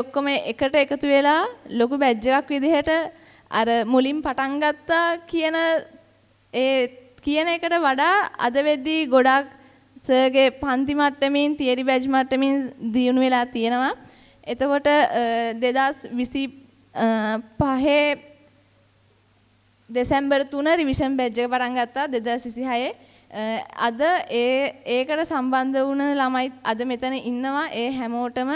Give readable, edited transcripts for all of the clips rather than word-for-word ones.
ඔක්කොම එකට එකතු වෙලා ලොකු බැජ් එකක් විදිහට අර මුලින් පටන් ගත්තා කියන එකට වඩා අද වෙද්දී ගොඩක් සර්ගේ පන්ති මට්ටමින් තියරි බැජ් මට්ටමින් දියුණු වෙලා තියෙනවා. එතකොට 2025 දෙසැම්බර් 3 රිවිෂන් බැජ් එක පටන් ගත්තා 2026. අද ඒකට සම්බන්ධ වුණ ළමයි අද මෙතන ඉන්නවා. ඒ හැමෝටම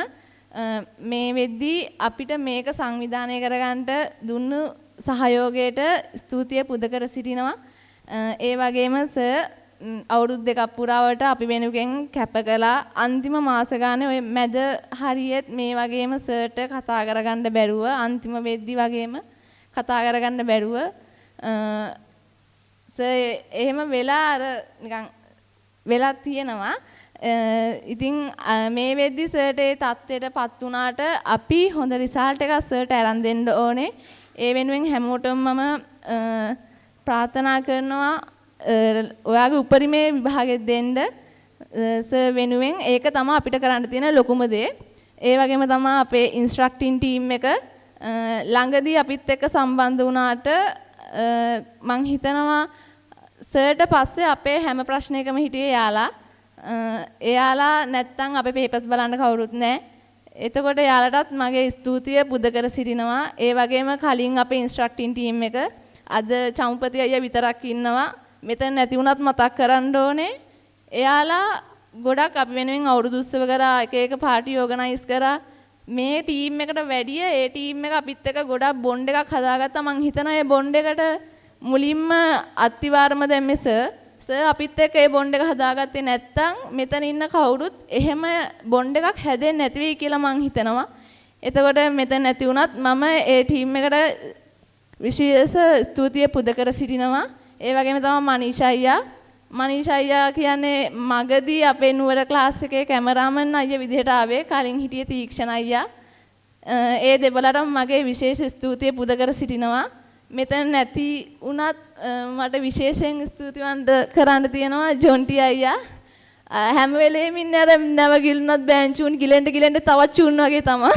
මේ වෙද්දී අපිට මේක සංවිධානය කරගන්න දුන්නු සහයෝගයට ස්තුතිය පුද කර සිටිනවා. ඒ වගේම සර් අවුරුදු දෙකක් පුරාවට අපි වෙනුවෙන් කැප කළා. අන්තිම මාස ගානේ ඔය මැද හරියෙත් මේ වගේම සර්ට කතා කරගන්න බැරුව අන්තිම වෙද්දී වගේම කතා කරගන්න බැරුව සර් එහෙම වෙලා අර නිකන් වෙලා තියෙනවා. ඉතින් මේ වෙද්දි සර්ට ඒ තත්ත්වයටපත් වුණාට අපි හොඳ රිසල්ට් එකක් සර්ට අරන් දෙන්න ඕනේ. ඒ වෙනුවෙන් හැමෝටම මම ප්‍රාර්ථනා කරනවා ඔයාගේ උපරිමයේ විභාගෙ දෙන්න සර් වෙනුවෙන්. ඒක තමයි අපිට කරන්න තියෙන ලොකුම දේ. ඒ වගේම තමයි අපේ ඉන්ස්ට්‍රක්ටින් ටීම් එක ළඟදී අපිත් එක්ක සම්බන්ධ වුණාට මං හිතනවා සර්ට පස්සේ අපේ හැම ප්‍රශ්නයකම හිටියේ එයාලා නැත්තම් අපේ පේපර්ස් බලන්න කවුරුත් නැහැ. එතකොට එයාලටත් මගේ ස්තුතිය පුද කර සිටිනවා. ඒ වගේම කලින් අපේ ඉන්ස්ට්‍රක්ටින් ටීම් එක අද චමුපති අයියා විතරක් ඉන්නවා. මෙතන නැති වුණත් මතක් කරන්න ඕනේ. එයාලා ගොඩක් අපි වෙනුවෙන් අවුරුදු උත්සව කරා එක පාටි ඕගනයිස් කරා. මේ ටීම් එකට වැඩිය ඒ ටීම් එක අපිත් එක්ක ගොඩක් බොන්ඩ් එකක් හදාගත්තා. මං හිතනවා ඒ බොන්ඩ් එකට මුලින්ම අත්තිවාරම දැම්මේ සර් අපිත් එක්ක ඒ බොන්ඩ් එක හදාගත්තේ නැත්තම් මෙතන ඉන්න කවුරුත් එහෙම බොන්ඩ් එකක් හැදෙන්නේ නැති වෙයි කියලා මං හිතනවා. එතකොට මෙතන නැති වුණත් මම ඒ ටීම් එකට විශේෂ ස්තුතිය පුද කර සිටිනවා. ඒ වගේම තමයි මනීෂා අයියා කියන්නේ මගදී අපේ නුවර ක්ලාස් එකේ කැමරාමන් අයියා විදිහට ආවේ. කලින් හිටියේ තීක්ෂණ අයියා. ඒ දෙවලටම මගේ විශේෂ ස්තුතිය පුද කර සිටිනවා. මෙතන නැති වුණත් මට විශේෂයෙන් ස්තුතිවන්ත කරන්න තියෙනවා ජොන්ටි අයියා. හැම වෙලේම ඉන්නේ අර නැවගිලුණත් බෑන්චුන් ගිලෙන්ඩ තවත් චුන් වගේ තමයි.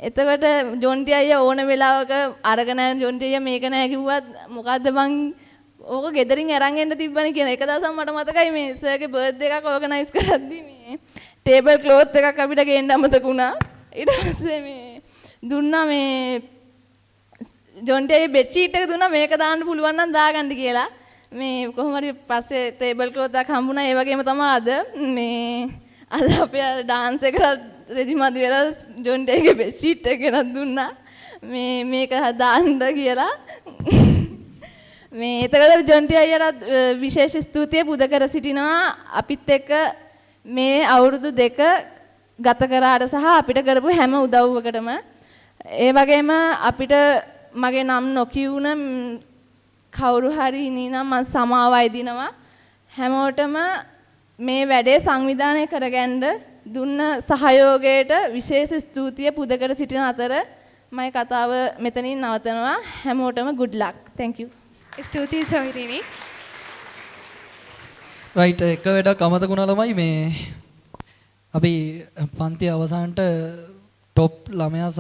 එතකොට ජොන්ටි අයියා ඕන වෙලාවක අරගෙන ජොන්ටි අයියා මේක නෑ කිව්වත් මොකද්ද බං ඕක ගෙදරින් අරන් එන්න තිබ්බනේ කියන එක දවසක් මට මතකයි මේ සර්ගේ බර්ත්ඩේ එකක් ඕගනයිස් කරද්දී මේ ටේබල් ක්ලෝත් එකක් අපිට ගේන්න අමතක වුණා. ඊට පස්සේ මේ දුන්නා මේ ජොන්ටි අයියා බෙඩ් ෂීට් එක දුන්නා මේක දාන්න පුළුවන් නම් දාගන්න කියලා. මේ කොහොම හරි පස්සේ ටේබල් ක්ලෝත් එකක් හම්බුණා. ඒ වගේම තමයි අද අපේ ඩාන්ස් එකට රෙජිමදි වෙලා ජොන්ටි අයියාගේ බෙඩ් ෂීට් එක ගෙනත් දුන්නා. මේක දාන්න කියලා. එතකොට ජොන්ටි අයියාට විශේෂ ස්තුතිය පුද කර සිටිනවා. අපිත් එක්ක මේ අවුරුදු 2 ගත කරාට සහ අපිට කරපු හැම උදව්වකටම. ඒ වගේම අපිට මගේ නම් නොකියුණ කවුරු හරි ඉනීනම් මම සමාවයි දිනවා. හැමෝටම මේ වැඩේ සංවිධානය කරගන්න දුන්න සහයෝගයට විශේෂ ස්තුතිය පුද කර සිටින අතර මම කතාව මෙතනින් නවතනවා. හැමෝටම good luck. Thank you. ස්තුතියි සොයිරිනි. රයිට් එක වැඩක් අමතක වුණා ළමයි මේ අපි පන්ති අවසානට টොප් ළමයා